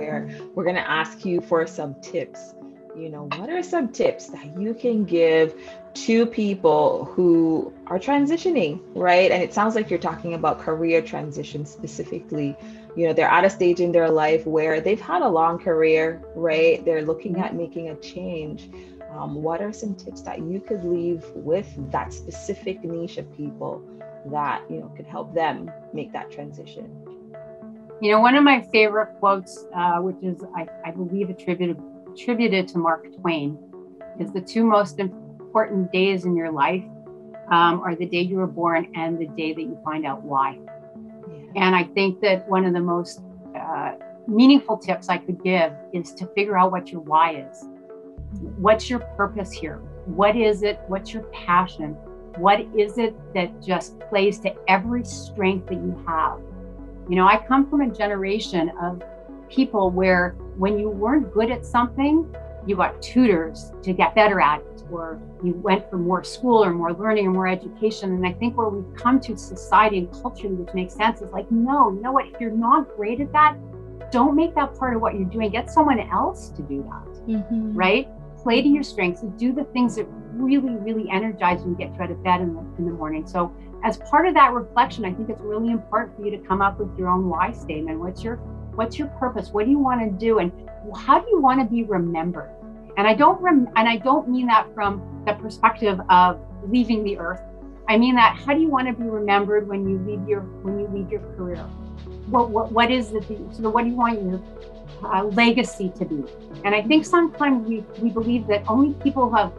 where we're going to ask you for some tips. What are some tips that you can give to people who are transitioning, right? And it sounds like you're talking about career transition specifically. They're at a stage in their life where they've had a long career, right? They're looking at making a change. What are some tips that you could leave with that specific niche of people that, could help them make that transition? One of my favorite quotes, which is, I believe, attributed to Mark Twain, is the two most important days in your life are the day you were born and the day that you find out why. Yeah. And I think that one of the most meaningful tips I could give is to figure out what your why is. What's your purpose here? What is it? What's your passion? What is it that just plays to every strength that you have? I come from a generation of people where when you weren't good at something, you got tutors to get better at it, or you went for more school or more learning or more education. And I think where we've come to society and culture, which makes sense, is like, no, you know what, if you're not great at that, don't make that part of what you're doing. Get someone else to do that, right? Play to your strengths and do the things that really, really energize you and get you out of bed in the morning. So as part of that reflection, I think it's really important for you to come up with your own why statement. What's your purpose? What do you want to do? And how do you want to be remembered? And I don't mean that from the perspective of leaving the earth. I mean that, how do you want to be remembered when you leave your career? What is the sort of, what do you want your legacy to be? And I think sometimes we believe that only people who have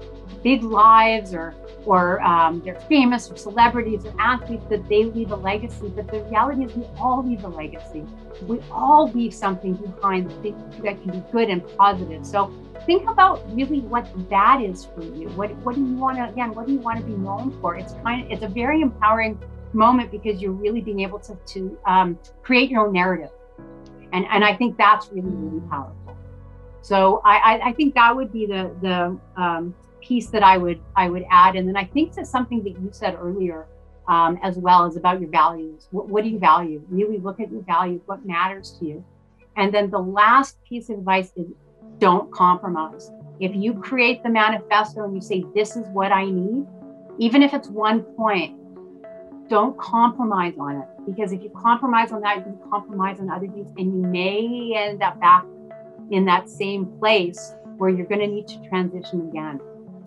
big lives or they're famous or celebrities or athletes, that they leave a legacy. But the reality is we all leave a legacy. We all leave something behind that can be good and positive. So think about really what that is for you. What do you want to be known for? It's a very empowering moment, because you're really being able to create your own narrative. And I think that's really, really powerful. So I think that would be the piece that I would add. And then I think to something that you said earlier as well, is about your values. What do you value? Really look at your values, what matters to you. And then the last piece of advice is, don't compromise. If you create the manifesto and you say, this is what I need, even if it's 1 point, don't compromise on it. Because if you compromise on that, you can compromise on other things, and you may end up back in that same place where you're going to need to transition again.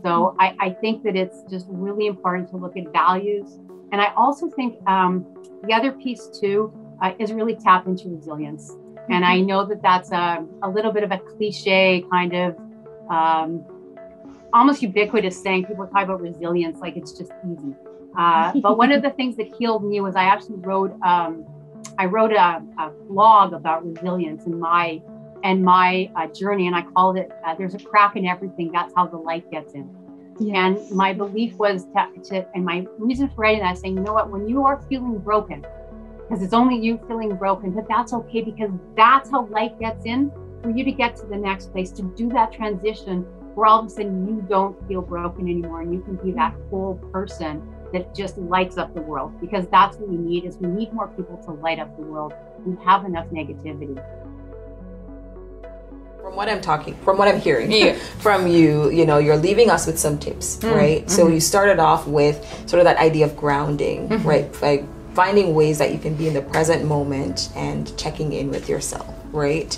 So I think that it's just really important to look at values. And I also think the other piece too is really tap into resilience. And I know that that's a little bit of a cliche kind of almost ubiquitous saying. People talk about resilience like it's just easy. But one of the things that healed me was I actually wrote a blog about resilience and my journey, and I called it "There's a crack in everything. That's how the light gets in." Yes. And my belief was and my reason for writing that is saying, you know what, when you are feeling broken, because it's only you feeling broken, but that's okay, because that's how light gets in for you to get to the next place, to do that transition where all of a sudden you don't feel broken anymore, and you can be that whole person that just lights up the world. Because that's what we need, is we need more people to light up the world. We have enough negativity. From what I'm hearing from you, you're leaving us with some tips, right? So you started off with sort of that idea of grounding, right? Like finding ways that you can be in the present moment and checking in with yourself, right?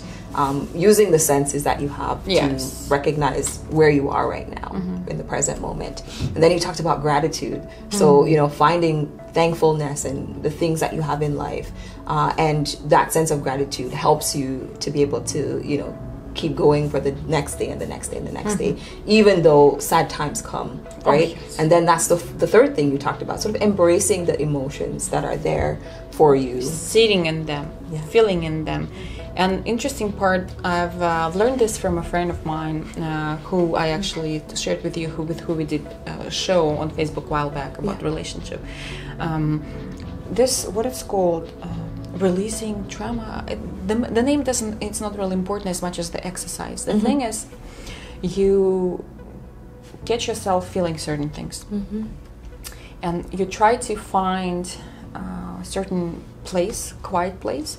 Using the senses that you have to recognize where you are right now in the present moment. And then you talked about gratitude. So, finding thankfulness and the things that you have in life. And that sense of gratitude helps you to be able to, keep going for the next day and the next day and the next day, even though sad times come, right? And then that's the third thing you talked about, sort of embracing the emotions that are there for you. Sitting in them, feeling in them. And interesting part, I've learned this from a friend of mine who I actually shared with you, with who we did a show on Facebook a while back about relationship. This, what it's called, releasing trauma. The name it's not really important as much as the exercise. The thing is, you get yourself feeling certain things, and you try to find certain place, quiet place.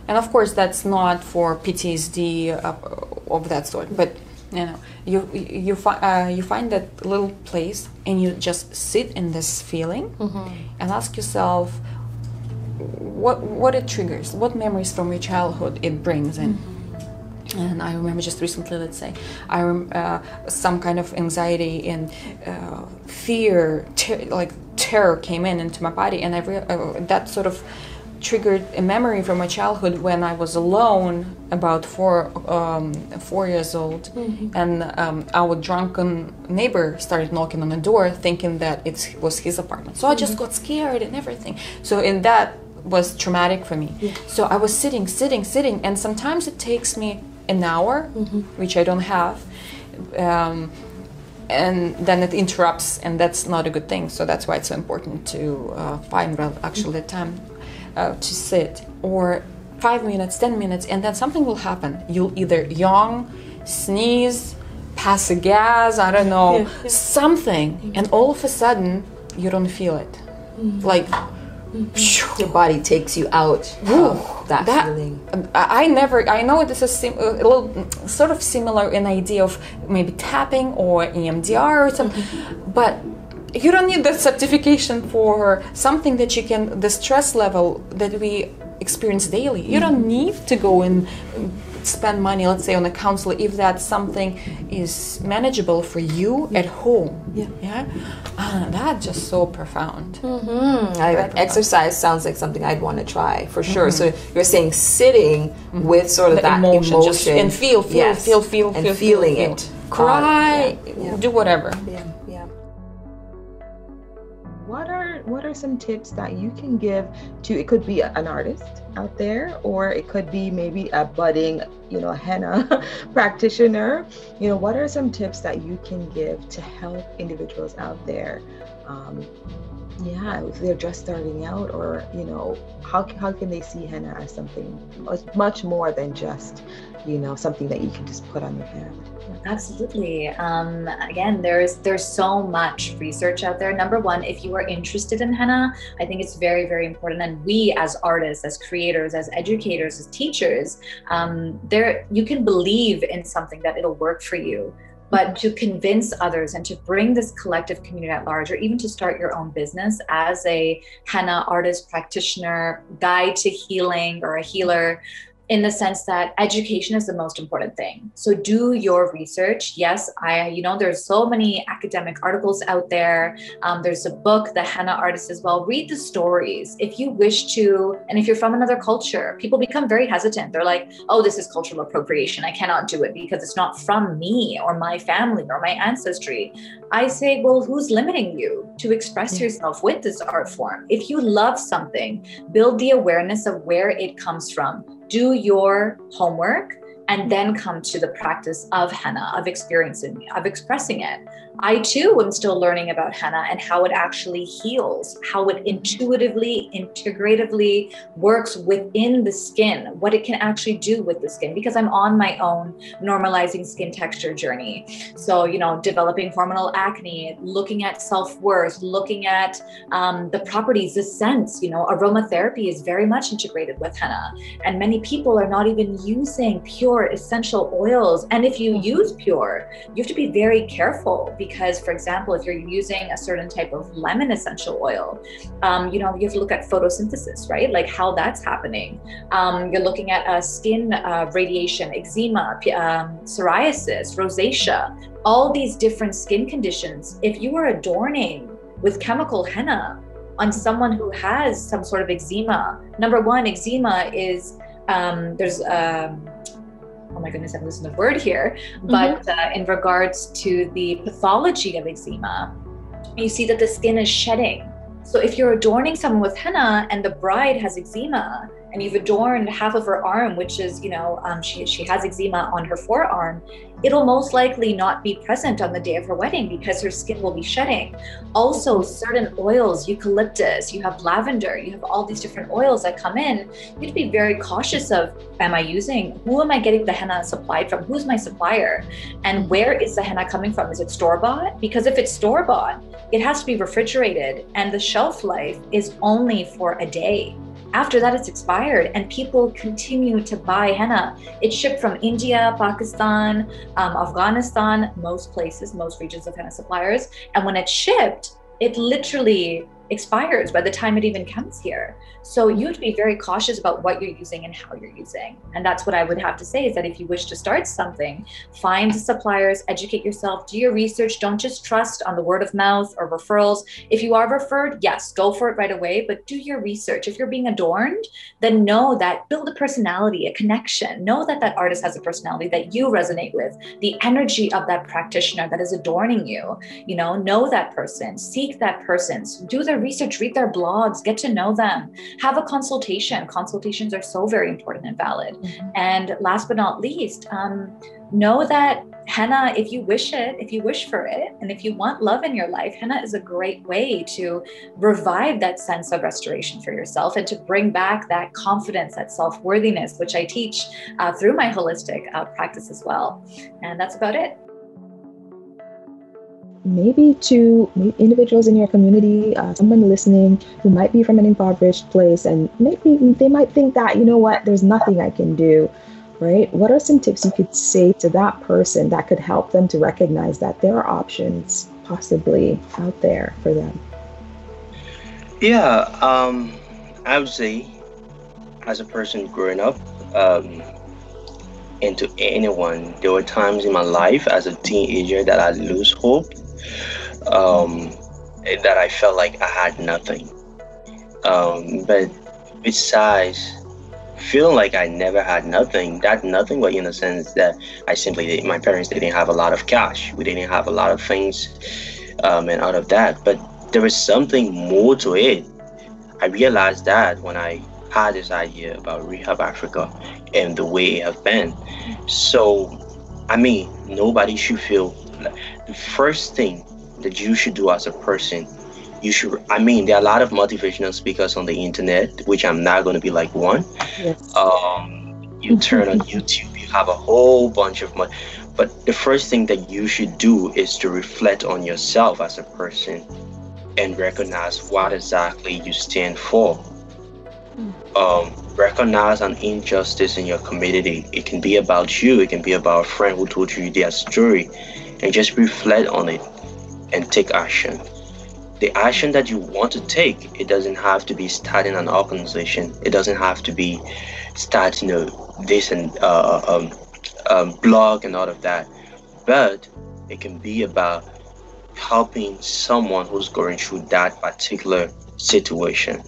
And of course, that's not for PTSD of that sort, but you know, you find that little place and you just sit in this feeling and ask yourself what it triggers, what memories from your childhood it brings in. And I remember just recently, let's say, some kind of anxiety and fear, terror came into my body, and that sort of triggered a memory from my childhood when I was alone, about 4 years old, and our drunken neighbor started knocking on the door, thinking that it was his apartment. So I just got scared and everything. So in that was traumatic for me. So I was sitting, and sometimes it takes me an hour, which I don't have, and then it interrupts, and that's not a good thing. So that's why it's so important to find actually the time to sit, or 5 minutes, 10 minutes, and then something will happen. You'll either yawn, sneeze, pass a gas, I don't know, something, and all of a sudden you don't feel it. Like your body takes you out of that feeling. I know this is a little sort of similar in idea of maybe tapping or EMDR or something, but you don't need the certification for something that you can, the stress level that we experience daily. You don't need to go and spend money, let's say, on a counselor if that something is manageable for you at home. That's just so profound. Exercise sounds like something I'd want to try for sure. So you're saying sitting with sort of the that emotion just, and feel and feeling it, cry, do whatever. What are some tips that you can give to, it could be an artist out there, or it could be maybe a budding, henna practitioner. What are some tips that you can give to help individuals out there? If they're just starting out, or, how can they see henna as something much more than just, something that you can just put on your hand? Absolutely. Again, there's so much research out there. Number one, if you are interested in henna, I think it's very, very important. And we as artists, as creators, as educators, as teachers, you can believe in something that it'll work for you. But to convince others and to bring this collective community at large, or even to start your own business as a henna artist, practitioner, guide to healing, or a healer, in the sense that education is the most important thing. So do your research. Yes, there's so many academic articles out there. There's a book, The Henna Artist, as well. Read the stories. If you wish to, and if you're from another culture, people become very hesitant. They're like, oh, this is cultural appropriation. I cannot do it because it's not from me or my family or my ancestry. I say, well, who's limiting you to express yourself with this art form? If you love something, build the awareness of where it comes from. Do your homework, and then come to the practice of henna, of experiencing, of expressing it. I too am still learning about henna and how it actually heals, how it intuitively, integratively works within the skin, what it can actually do with the skin, because I'm on my own normalizing skin texture journey. So, developing hormonal acne, looking at self-worth, looking at the properties, the scents, aromatherapy is very much integrated with henna. And many people are not even using pure essential oils. And if you use pure, you have to be very careful, because, for example, if you're using a certain type of lemon essential oil, you have to look at photosynthesis, right? Like how that's happening. You're looking at skin radiation, eczema, psoriasis, rosacea, all these different skin conditions. If you are adorning with chemical henna on someone who has some sort of eczema, number one, eczema is, oh my goodness, I'm losing the word here, but in regards to the pathology of eczema, you see that the skin is shedding. So if you're adorning someone with henna and the bride has eczema, and you've adorned half of her arm, which is, she has eczema on her forearm, it'll most likely not be present on the day of her wedding because her skin will be shedding. Also, certain oils, eucalyptus, you have lavender, you have all these different oils that come in. You have to be very cautious of, who am I getting the henna supplied from? Who's my supplier? And where is the henna coming from? Is it store-bought? Because if it's store-bought, it has to be refrigerated, and the shelf life is only for a day. After that, it's expired, and people continue to buy henna. It's shipped from India, Pakistan, Afghanistan, most places, most regions of henna suppliers. And when it's shipped, it literally expires by the time it even comes here. So you have to be very cautious about what you're using and how you're using. And that's what I would have to say, is that if you wish to start something, find suppliers, educate yourself, do your research. Don't just trust on the word of mouth or referrals. If you are referred, yes, go for it right away, but do your research. If you're being adorned, then know that, build a personality, a connection. Know that that artist has a personality that you resonate with, the energy of that practitioner that is adorning you. You know that person, seek that person, do their research, read their blogs, get to know them, have a consultation. Consultations are so very important and valid. Mm-hmm. And last but not least, know that henna, if you wish for it, and if you want love in your life, henna is a great way to revive that sense of restoration for yourself and to bring back that confidence, that self-worthiness, which I teach through my holistic practice as well. And that's about it. Maybe to individuals in your community, someone listening who might be from an impoverished place, and maybe they might think that, there's nothing I can do, right? What are some tips you could say to that person that could help them to recognize that there are options possibly out there for them? Yeah, I would say, as a person growing up, and to anyone, there were times in my life as a teenager that I lose hope. That I felt like I had nothing. But besides feeling like I never had nothing, that nothing was in the sense that my parents didn't have a lot of cash. We didn't have a lot of things, and out of that. But there was something more to it. I realized that when I had this idea about Rehab Africa and the way it has been. So, nobody should feel the first thing that you should do as a person, there are a lot of motivational speakers on the internet, which I'm not going to be like one. Yes. You turn on YouTube, you have a whole bunch of but the first thing that you should do is to reflect on yourself as a person and recognize what exactly you stand for. Recognize an injustice in your community. It can be about you, it can be about a friend who told you their story, and just reflect on it and take action. The action that you want to take, it doesn't have to be starting an organization. It doesn't have to be starting this and blog and all of that. But it can be about helping someone who's going through that particular situation.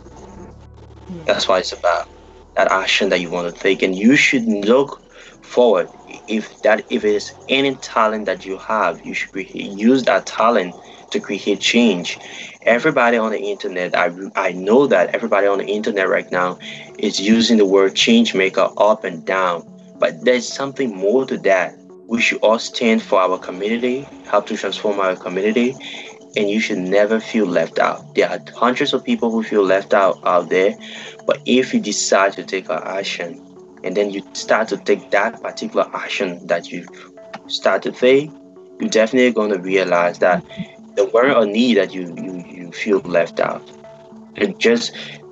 That's what it's about. That action that you want to take, and you should look forward. If it is any talent that you have, you should use that talent to create change. Everybody on the internet, I know that everybody on the internet right now is using the word change maker up and down, but there's something more to that. We should all stand for our community, help to transform our community, and you should never feel left out. There are hundreds of people who feel left out there, but if you decide to take an action, and then you start to take that particular action that you start to take, you're definitely going to realize that there weren't a need that you feel left out.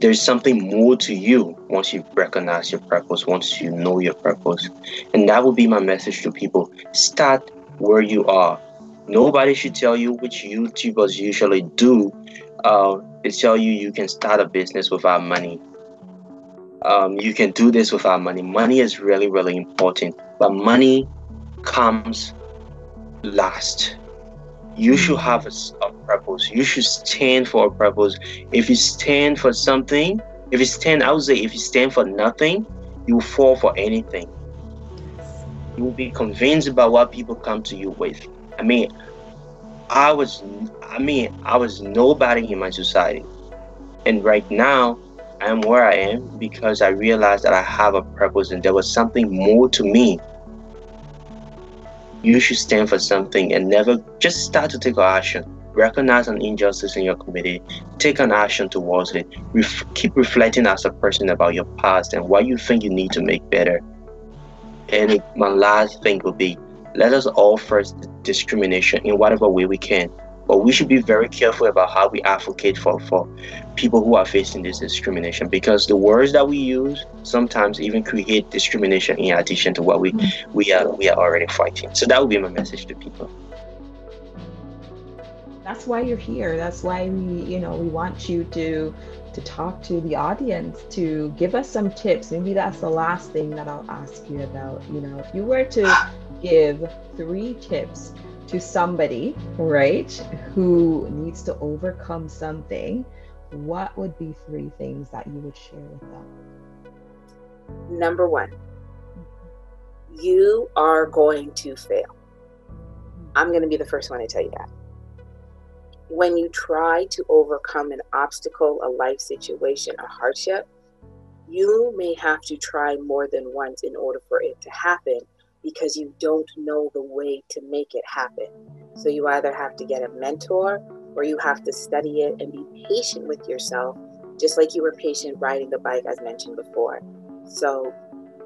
There's something more to you once you recognize your purpose, once you know your purpose. And that would be my message to people. Start where you are. Nobody should tell you, which YouTubers usually do. They tell you can start a business without money. You can do this without money. Money is really, really important, but money comes last. You should have a purpose. You should stand for a purpose. If you stand for something, if you stand for nothing, you will fall for anything. You will be convinced about what people come to you with. I was nobody in my society, and right now I am where I am because I realized that I have a purpose and there was something more to me. You should stand for something and never just start to take action. Recognize an injustice in your community. Take an action towards it. Keep reflecting as a person about your past and what you think you need to make better. And my last thing will be, let us all first discrimination in whatever way we can. But we should be very careful about how we advocate for people who are facing this discrimination, because the words that we use sometimes even create discrimination in addition to what we are already fighting. So that would be my message to people. That's why you're here. That's why we want you to talk to the audience, to give us some tips. Maybe that's the last thing that I'll ask you about. If you were to give 3 tips to somebody, right, who needs to overcome something, what would be 3 things that you would share with them? Number 1, you are going to fail. I'm going to be the first one to tell you that. When you try to overcome an obstacle, a life situation, a hardship, you may have to try more than once in order for it to happen, because you don't know the way to make it happen. So you either have to get a mentor, or you have to study it and be patient with yourself, just like you were patient riding the bike, as mentioned before. So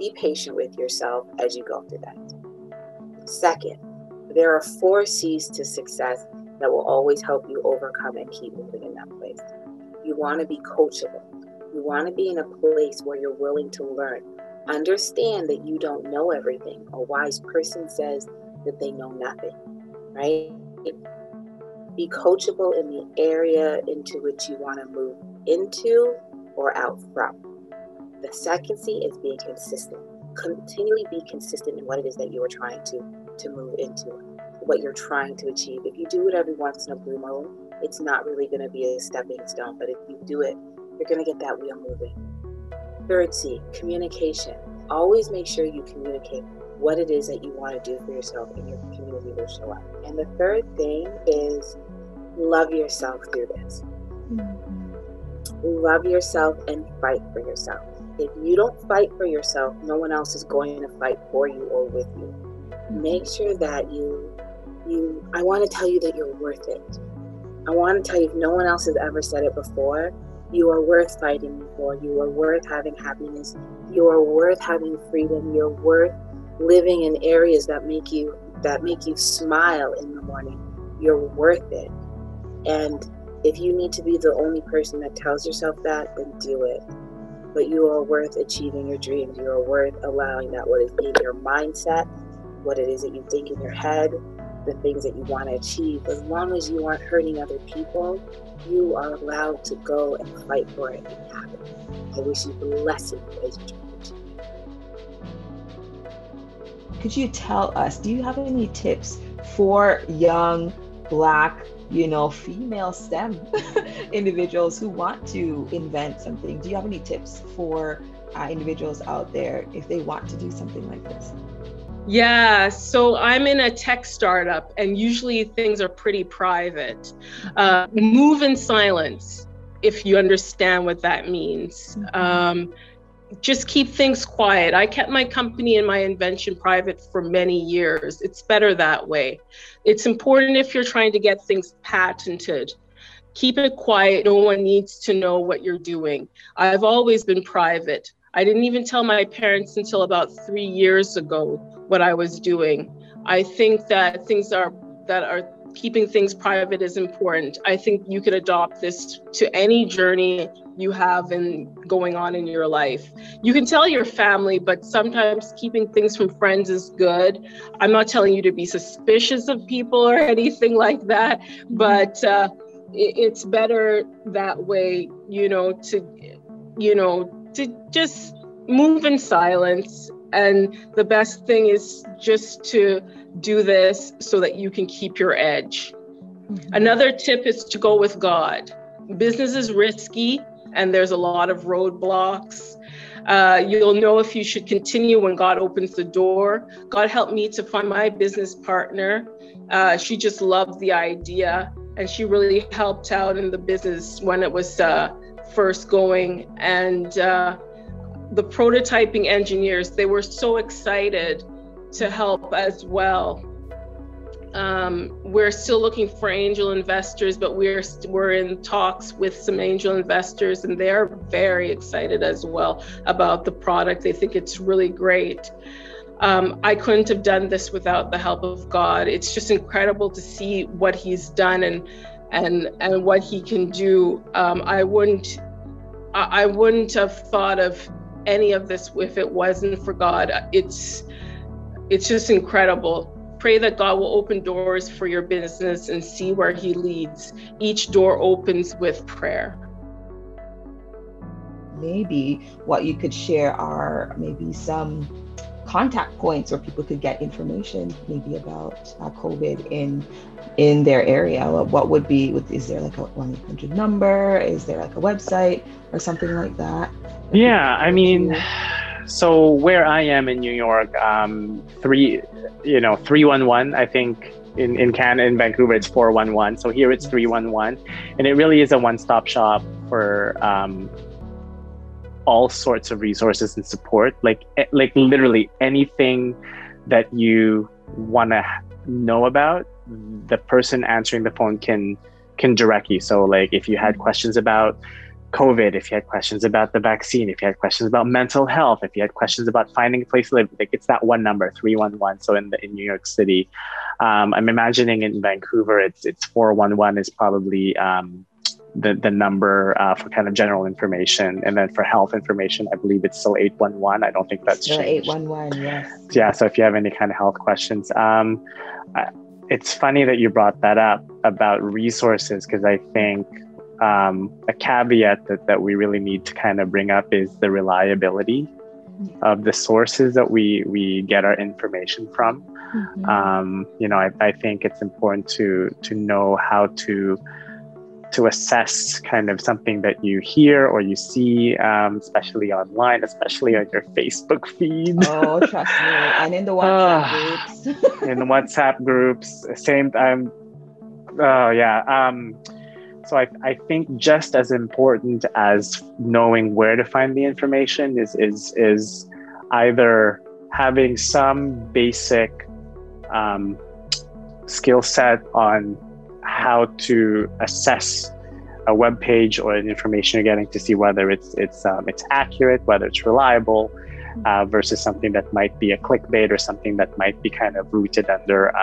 be patient with yourself as you go through that. Second, there are 4 C's to success that will always help you overcome and keep moving in that place. You want to be coachable. You want to be in a place where you're willing to learn. Understand that you don't know everything. A wise person says that they know nothing, right? Be coachable in the area into which you want to move into or out from. The second C is being consistent. Continually be consistent in what it is that you are trying to move into, what you're trying to achieve. If you do it every once in a blue moon, it's not really going to be a stepping stone. But if you do it, you're going to get that wheel moving. Third C, communication. Always make sure you communicate what it is that you want to do for yourself, and your community will show up. And the third thing is love yourself through this. Love yourself and fight for yourself. If you don't fight for yourself, no one else is going to fight for you or with you. Make sure that I want to tell you that you're worth it. I want to tell you, if no one else has ever said it before, you are worth fighting for. You are worth having happiness. You are worth having freedom. You're worth living in areas that make you smile in the morning. You're worth it. And if you need to be the only person that tells yourself that, then do it. But you are worth achieving your dreams. You are worth allowing that what is in your mindset, what it is that you think in your head, the things that you want to achieve. As long as you aren't hurting other people, you are allowed to go and fight for it and have it. I wish you blessings as you try to achieve it. Could you tell us, do you have any tips for young Black, female STEM individuals who want to invent something? Do you have any tips for individuals out there if they want to do something like this? Yeah, so I'm in a tech startup, and usually things are pretty private. Move in silence, if you understand what that means. Just keep things quiet. I kept my company and my invention private for many years. It's better that way. It's important if you're trying to get things patented. Keep it quiet. No one needs to know what you're doing. I've always been private. I didn't even tell my parents until about 3 years ago what I was doing. I think that keeping things private is important. I think you could adopt this to any journey you have going on in your life. You can tell your family, but sometimes keeping things from friends is good. I'm not telling you to be suspicious of people or anything like that, but it's better that way, to just move in silence. And the best thing is just to do this so that you can keep your edge. Another tip is to go with God. Business is risky and there's a lot of roadblocks. You'll know if you should continue when God opens the door. God helped me to find my business partner. She just loved the idea, and she really helped out in the business when it was first going. And the prototyping engineers, they were so excited to help as well. We're still looking for angel investors, but we're in talks with some angel investors, and they're very excited as well about the product. They think it's really great. I couldn't have done this without the help of God. It's just incredible to see what he's done and what he can do. I wouldn't have thought of any of this if it wasn't for God. It's just incredible. Pray that God will open doors for your business and see where he leads. Each door opens with prayer. Maybe what you could share are maybe some contact points where people could get information maybe about COVID in their area. What would be, is there like a 1-800 number? Is there like a website or something like that? Yeah, I mean, so where I am in New York, 311, I think in Canada, in Vancouver, it's 411. So here it's 311. And it really is a one-stop shop for all sorts of resources and support, like literally anything that you want to know about, the person answering the phone can direct you. So like if you had questions about COVID, if you had questions about the vaccine, if you had questions about mental health, if you had questions about finding a place to live, like it's that one number, 311. So in New York City, I'm imagining in Vancouver, it's 411 is probably the number for kind of general information, and then for health information, I believe it's still 811. I don't think that's still changed. 811, yes. Yeah. So if you have any kind of health questions, it's funny that you brought that up about resources, because I think a caveat that we really need to kind of bring up is the reliability of the sources that we get our information from. I think it's important to know how to assess kind of something that you hear or you see, especially online, especially on your Facebook feed. Oh, trust me. And in the WhatsApp groups. In the WhatsApp groups, same time. Oh, yeah. So I think just as important as knowing where to find the information is either having some basic skill set on how to assess a web page or an information you're getting to see whether it's accurate, whether it's reliable, versus something that might be a clickbait or something that might be kind of rooted under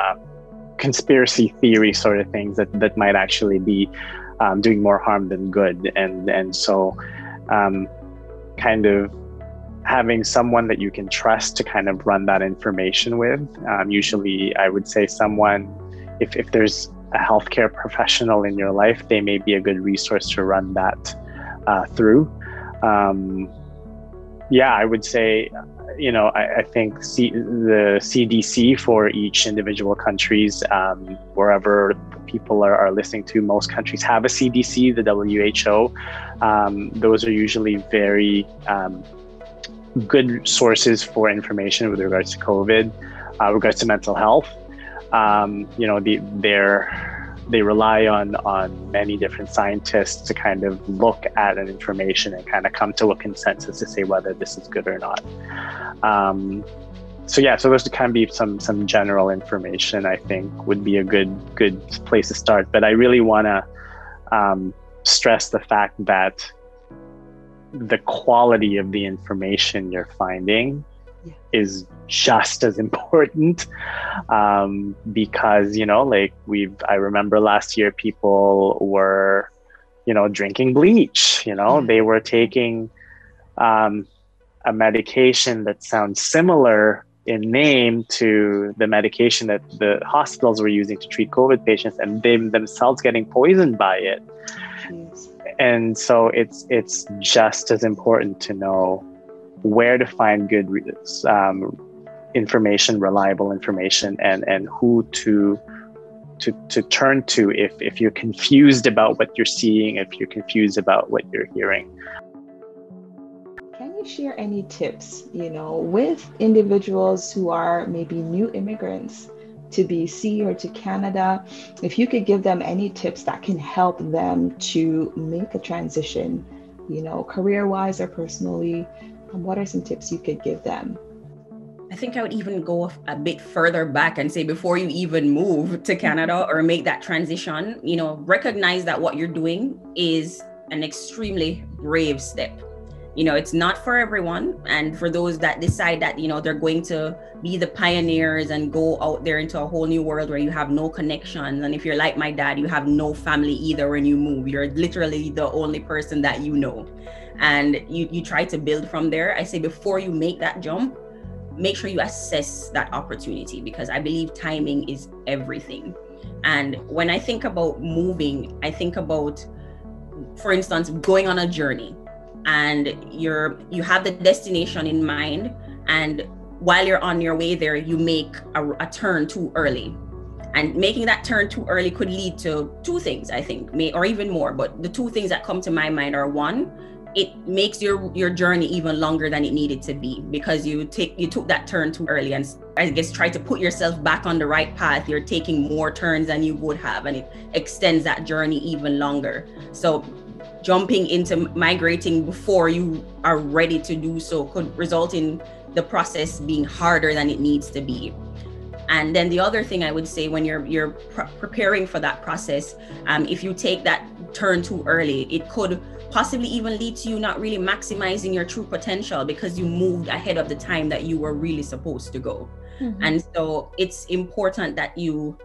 conspiracy theory sort of things that might actually be doing more harm than good. And so kind of having someone that you can trust to kind of run that information with. Usually I would say someone, if there's a healthcare professional in your life, they may be a good resource to run that through. I would say, I think the CDC for each individual countries, wherever people are listening to, most countries have a CDC, the WHO. Those are usually very good sources for information with regards to COVID, regards to mental health. They rely on many different scientists to kind of look at an information and kind of come to a consensus to say whether this is good or not. So those can be some general information I think would be a good place to start. But I really want to stress the fact that the quality of the information you're finding is just as important, because I remember last year people were drinking bleach, they were taking a medication that sounds similar in name to the medication that the hospitals were using to treat COVID patients, and they themselves getting poisoned by it. And so it's just as important to know where to find good information, reliable information, and who to turn to if you're confused about what you're seeing, if you're confused about what you're hearing. Can you share any tips, with individuals who are maybe new immigrants to BC or to Canada? If you could give them any tips that can help them to make a transition, career-wise or personally, what are some tips you could give them? I think I would even go a bit further back and say, before you even move to Canada or make that transition, recognize that what you're doing is an extremely brave step. You know, it's not for everyone. And for those that decide that, you know, they're going to be the pioneers and go out there into a whole new world where you have no connections. And if you're like my dad, you have no family either when you move. You're literally the only person that you know. And you try to build from there. I say before you make that jump, make sure you assess that opportunity, because I believe timing is everything. And when I think about moving, I think about, for instance, going on a journey, and you have the destination in mind, and while you're on your way there, you make a turn too early. And making that turn too early could lead to two things, I think, or even more. But the two things that come to my mind are, one, it makes your journey even longer than it needed to be, because you took that turn too early, and I guess try to put yourself back on the right path. You're taking more turns than you would have, and it extends that journey even longer. So jumping into migrating before you are ready to do so could result in the process being harder than it needs to be. And then the other thing I would say, when you're preparing for that process, if you take that turn too early, it could possibly even lead to you not really maximizing your true potential, because you moved ahead of the time that you were really supposed to go. Mm-hmm. And so it's important that you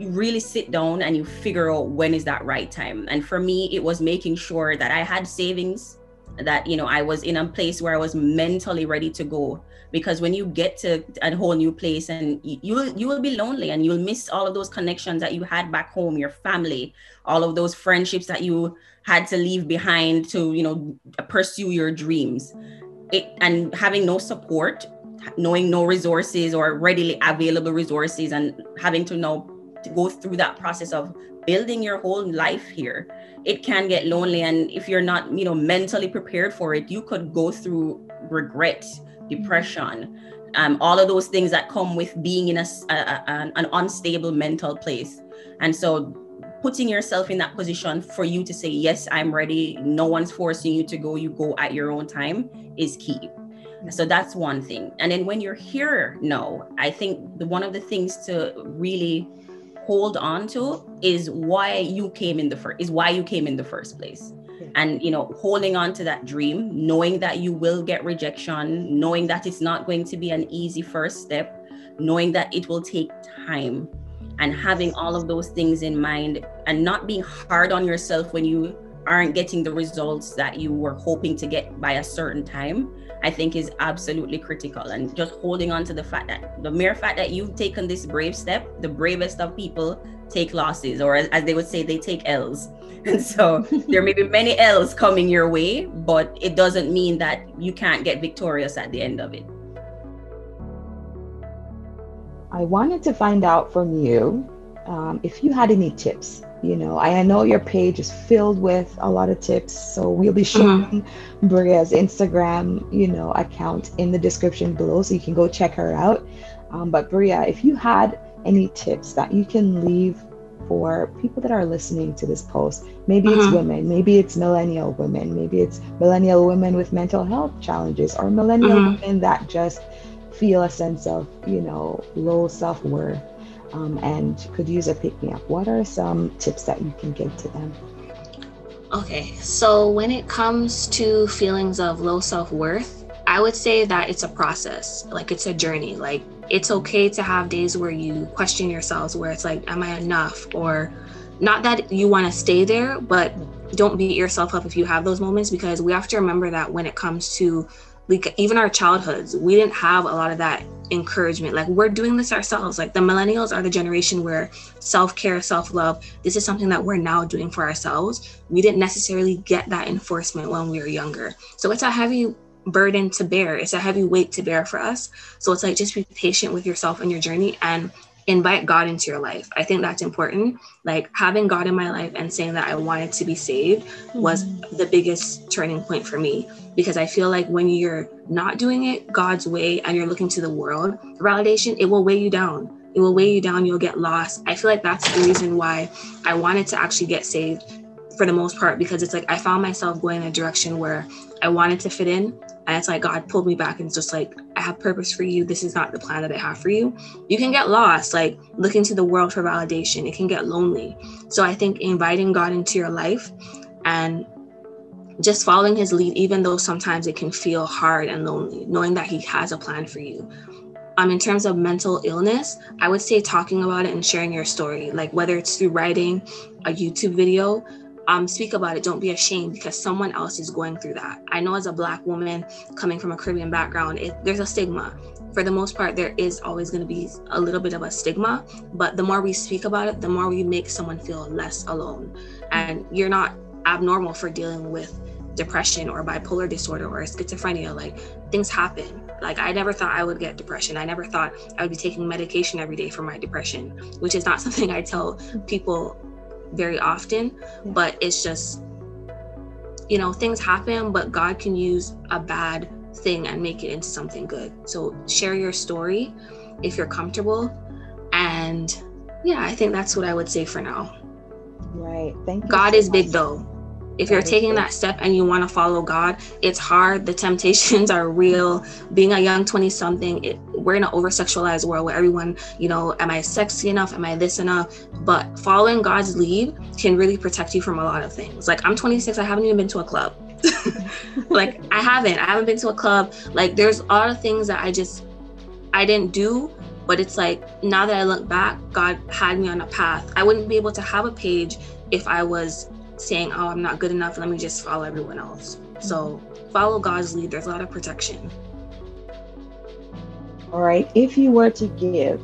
really sit down and you figure out when is that right time. And for me, it was making sure that I had savings, that, you know, I was in a place where I was mentally ready to go. Because when you get to a whole new place, and you will be lonely, and you'll miss all of those connections that you had back home, your family, all of those friendships that you had to leave behind to, you know, pursue your dreams. And having no support, knowing no resources or readily available resources, and having to know to go through that process of building your whole life here, it can get lonely. And if you're not, you know, mentally prepared for it, you could go through regret, depression, all of those things that come with being in an unstable mental place. And so putting yourself in that position for you to say, yes, I'm ready, no one's forcing you to go, you go at your own time, is key. So that's one thing. And then when you're here now, I think one of the things to really hold on to is why you came in the first place. And, you know, holding on to that dream, knowing that you will get rejection, knowing that it's not going to be an easy first step, knowing that it will take time, and having all of those things in mind, and not being hard on yourself when you aren't getting the results that you were hoping to get by a certain time, I think is absolutely critical. And just holding on to the mere fact that you've taken this brave step. The bravest of people take losses, or as they would say, they take L's. And so there may be many L's coming your way, but it doesn't mean that you can't get victorious at the end of it. I wanted to find out from you if you had any tips. You know, I know your page is filled with a lot of tips, so we'll be sharing Bria's Instagram, you know, account in the description below, so you can go check her out. But Bria, if you had any tips that you can leave for people that are listening to this post, maybe it's women, maybe it's millennial women, maybe it's millennial women with mental health challenges, or millennial women that just feel a sense of, you know, low self-worth, and could use a pick-me-up. What are some tips that you can give to them? Okay, so when it comes to feelings of low self-worth, I would say that it's a process, like it's a journey. Like, it's okay to have days where you question yourselves, where it's like, am I enough? Or not that you want to stay there, but don't beat yourself up if you have those moments, because we have to remember that when it comes to even our childhoods, we didn't have a lot of that encouragement. Like, we're doing this ourselves. Like, the millennials are the generation where self-care, self-love, this is something that we're now doing for ourselves. We didn't necessarily get that enforcement when we were younger. So it's a heavy burden to bear. It's a heavy weight to bear for us. So it's like, just be patient with yourself and your journey, and invite God into your life. I think that's important. Like, having God in my life and saying that I wanted to be saved was the biggest turning point for me, because I feel like when you're not doing it God's way and you're looking to the world for validation, it will weigh you down. It will weigh you down. You'll get lost. I feel like that's the reason why I wanted to actually get saved for the most part, because it's like I found myself going in a direction where I wanted to fit in, and it's like God pulled me back and it's just like, I have purpose for you. This is not the plan that I have for you. You can get lost, like looking to the world for validation. It can get lonely. So I think inviting God into your life and just following his lead, even though sometimes it can feel hard and lonely, knowing that he has a plan for you. In terms of mental illness, I would say talking about it and sharing your story, like whether it's through writing, a YouTube video, speak about it. Don't be ashamed, because someone else is going through that. I know as a Black woman coming from a Caribbean background, there's a stigma. For the most part, there is always going to be a little bit of a stigma, but the more we speak about it, the more we make someone feel less alone. And you're not abnormal for dealing with depression or bipolar disorder or schizophrenia. Like, things happen. Like, I never thought I would get depression. I never thought I would be taking medication every day for my depression, which is not something I tell people very often, but it's just, things happen, but God can use a bad thing and make it into something good. So share your story if you're comfortable. And yeah, I think that's what I would say for now. Right. Thank you. God is big though. If you're taking that step and you want to follow God, it's hard. The temptations are real. Being a young 20-something, we're in an over-sexualized world where everyone, am I sexy enough? Am I this enough? But following God's lead can really protect you from a lot of things. Like, I'm 26, I haven't even been to a club. Like, I haven't been to a club. Like, there's a lot of things that I didn't do. But it's like, now that I look back, God had me on a path. I wouldn't be able to have a page if I was saying, oh, I'm not good enough, let me just follow everyone else. So follow God's lead. There's a lot of protection. All right. If you were to give,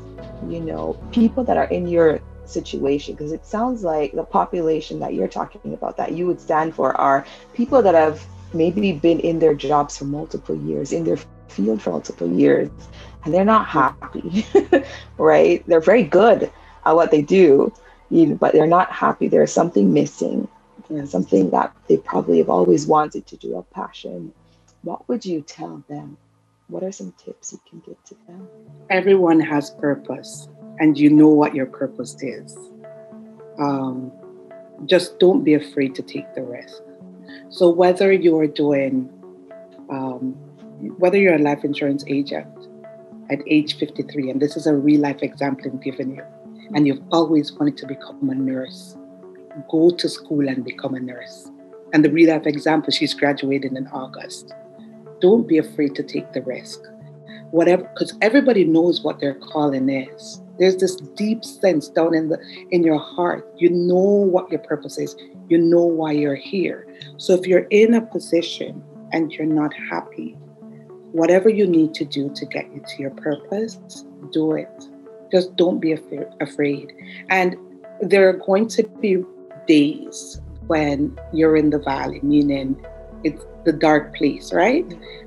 people that are in your situation, because it sounds like the population that you're talking about that you would stand for are people that have maybe been in their jobs for multiple years, in their field for multiple years, and they're not happy, right? They're very good at what they do, but they're not happy. There's something missing. Something that they probably have always wanted to do, a passion. What would you tell them? What are some tips you can give to them? Everyone has purpose, and you know what your purpose is. Just don't be afraid to take the risk. So whether you're a life insurance agent at age 53, and this is a real life example I'm giving you, and you've always wanted to become a nurse, go to school and become a nurse. And the real life example, she's graduating in August. Don't be afraid to take the risk. Because everybody knows what their calling is. There's this deep sense down in your heart. You know what your purpose is. You know why you're here. So if you're in a position and you're not happy, whatever you need to do to get you to your purpose, do it. Just don't be afraid. And there are going to be days when you're in the valley, meaning it's the dark place, right?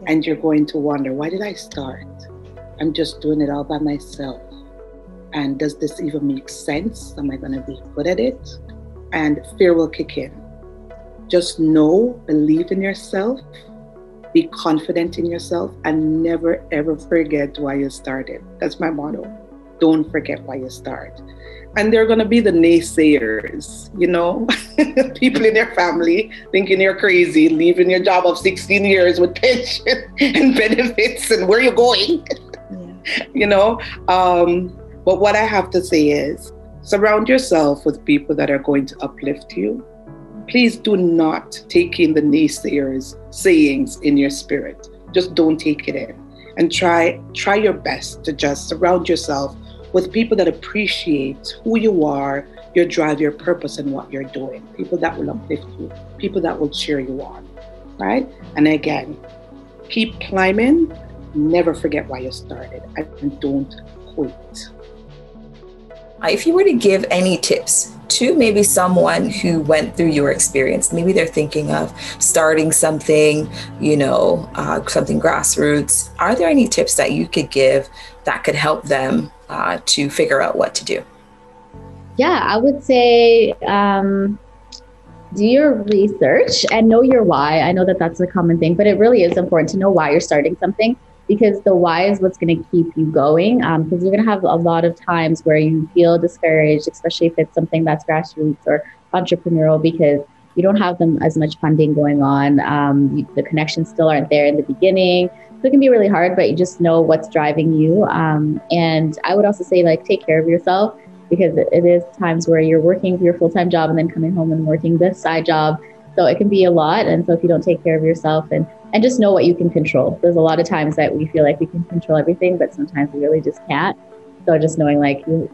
And you're going to wonder, why did I start? I'm just doing it all by myself. And does this even make sense? Am I going to be good at it? And fear will kick in. Just know, believe in yourself, be confident in yourself, and never ever forget why you started. That's my motto. Don't forget why you start. And there are going to be the naysayers, people in your family thinking you're crazy, leaving your job of 16 years with pension and benefits, and where you're going, But what I have to say is, surround yourself with people that are going to uplift you. Please do not take in the naysayers' sayings in your spirit. Just don't take it in. And try your best to just surround yourself with people that appreciate who you are, your drive, your purpose, and what you're doing. People that will uplift you, people that will cheer you on, right? And again, keep climbing, never forget why you started, and don't quit. If you were to give any tips to maybe someone who went through your experience, maybe they're thinking of starting something, something grassroots, are there any tips that you could give that could help them to figure out what to do? Yeah, I would say do your research and know your why. I know that that's a common thing, but it really is important to know why you're starting something, because the why is what's going to keep you going. Because you're going to have a lot of times where you feel discouraged, especially if it's something that's grassroots or entrepreneurial, because you don't have as much funding going on. The connections still aren't there in the beginning. So it can be really hard, but you just know what's driving you. And I would also say, take care of yourself, because it is times where you're working your full-time job and then coming home and working this side job. So it can be a lot. And so if you don't take care of yourself and just know what you can control. There's a lot of times that we feel like we can control everything, but sometimes we really just can't. So just knowing like you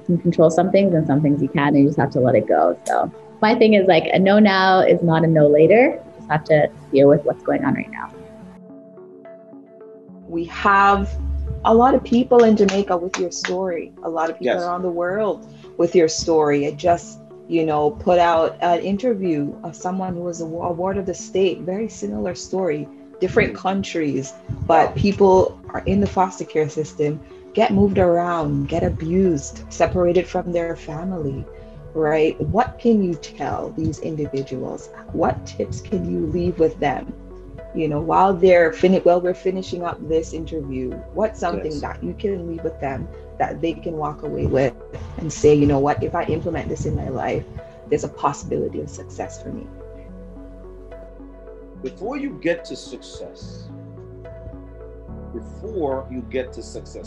can control some things and some things you can't, and you just have to let it go. So my thing is like a no now is not a no later. You just have to deal with what's going on right now. We have a lot of people in Jamaica with your story. A lot of people Yes. around the world with your story. It just, put out an interview of someone who was a ward of the state. Very similar story, different countries, but people are in the foster care system, get moved around, get abused, separated from their family, right? What can you tell these individuals? What tips can you leave with them? While we're finishing up this interview, what's something that you can leave with them that they can walk away with and say, you know what, if I implement this in my life, there's a possibility of success for me? Before you get to success,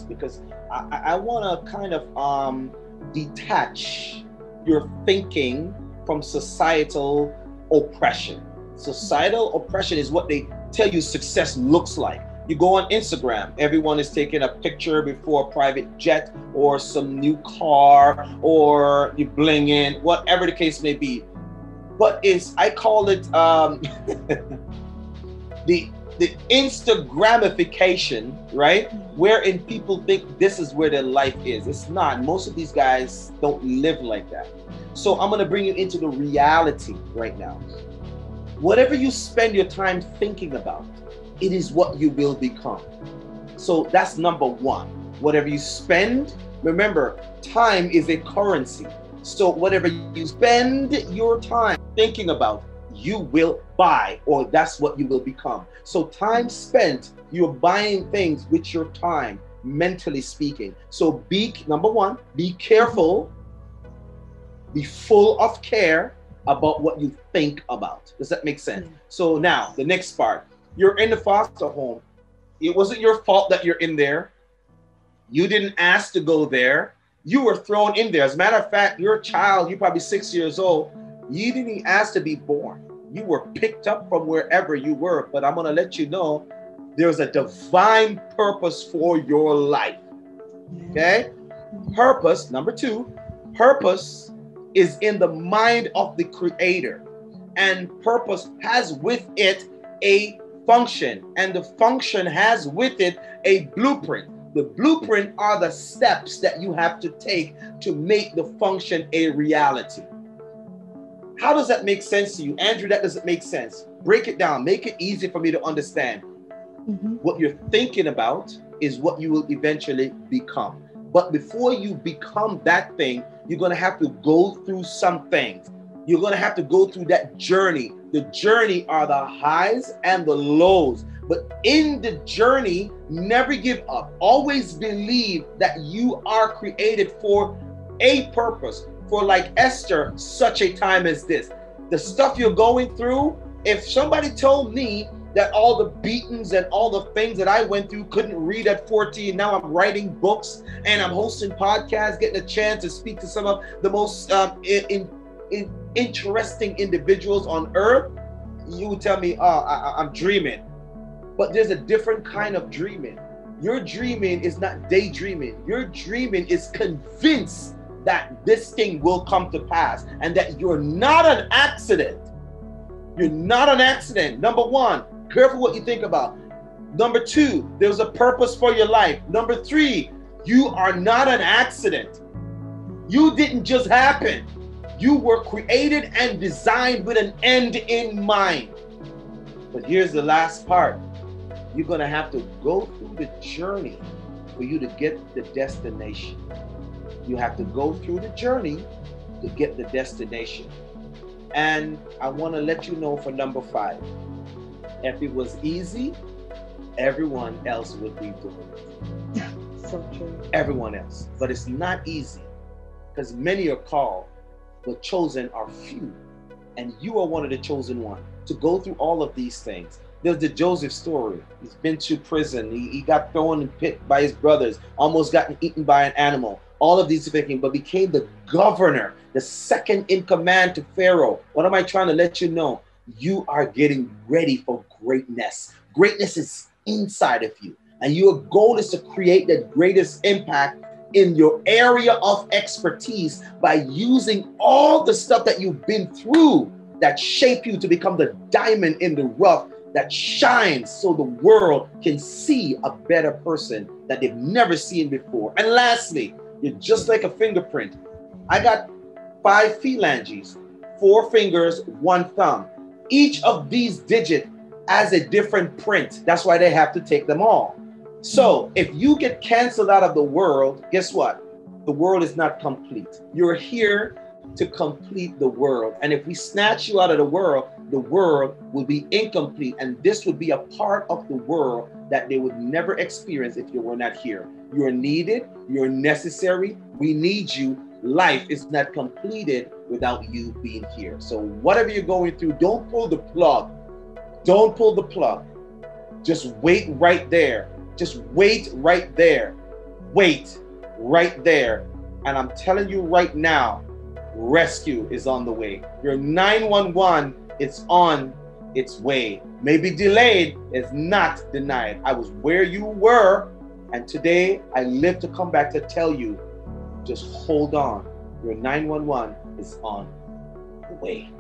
because I want to kind of detach your thinking from societal oppression. Societal oppression is what they tell you success looks like. You go on Instagram, everyone is taking a picture before a private jet or some new car, or you bling in, whatever the case may be. But I call it the Instagramification, right? Wherein people think this is where their life is. It's not. Most of these guys don't live like that. So I'm going to bring you into the reality right now. Whatever you spend your time thinking about, it is what you will become. So that's number one. Whatever you spend, remember, time is a currency. So whatever you spend your time thinking about, you will buy, or that's what you will become. So time spent, you're buying things with your time, mentally speaking. So number one, be careful, be full of care about what you think about. Does that make sense? So now the next part, you're in the foster home. It wasn't your fault that you're in there. You didn't ask to go there. You were thrown in there. As a matter of fact, you're a child, you're probably 6 years old. You didn't ask to be born. You were picked up from wherever you were. But I'm gonna let you know, there's a divine purpose for your life, okay? Purpose, number two, purpose is in the mind of the creator, and purpose has with it a function, and the function has with it a blueprint. The blueprint are the steps that you have to take to make the function a reality. How does that make sense to you? Andrew, that doesn't make sense. Break it down, make it easy for me to understand. What you're thinking about is what you will eventually become. But before you become that thing, you're going to have to go through some things. You're going to have to go through that journey. The journey are the highs and the lows. But in the journey, never give up. Always believe that you are created for a purpose. For, like Esther, such a time as this. The stuff you're going through, if somebody told me that all the beatings and all the things that I went through, couldn't read at 14. Now I'm writing books and I'm hosting podcasts, getting a chance to speak to some of the most interesting individuals on earth. You would tell me, oh, I'm dreaming. But there's a different kind of dreaming. Your dreaming is not daydreaming. Your dreaming is convinced that this thing will come to pass and that you're not an accident. You're not an accident. Number one, careful what you think about. Number two, there's a purpose for your life. Number three, you are not an accident. You didn't just happen. You were created and designed with an end in mind. But here's the last part. You're going to have to go through the journey for you to get the destination. You have to go through the journey to get the destination. And I want to let you know for number 5, if it was easy, everyone else would be doing it. So true. Everyone else. But it's not easy, because many are called, but chosen are few. And you are one of the chosen one to go through all of these things. There's the Joseph story. He's been to prison. He got thrown in the pit by his brothers, almost gotten eaten by an animal. All of these things, but became the governor, the second in command to Pharaoh. What am I trying to let you know? you are getting ready for greatness. Greatness is inside of you. And your goal is to create the greatest impact in your area of expertise by using all the stuff that you've been through that shape you to become the diamond in the rough that shines so the world can see a better person that they've never seen before. And lastly, you're just like a fingerprint. I got 5 phalanges, 4 fingers, 1 thumb. Each of these digits has a different print. That's why they have to take them all. So if you get canceled out of the world, guess what? The world is not complete. You're here to complete the world. And if we snatch you out of the world will be incomplete. And this would be a part of the world that they would never experience if you were not here. You're needed, you're necessary, we need you. Life is not completed without you being here. So whatever you're going through, don't pull the plug. Don't pull the plug. Just wait right there. Just wait right there. Wait right there. And I'm telling you right now, rescue is on the way. Your 911 is on its way. Maybe delayed, is not denied. I was where you were, and today I live to come back to tell you, just hold on. Your 911 is on the way.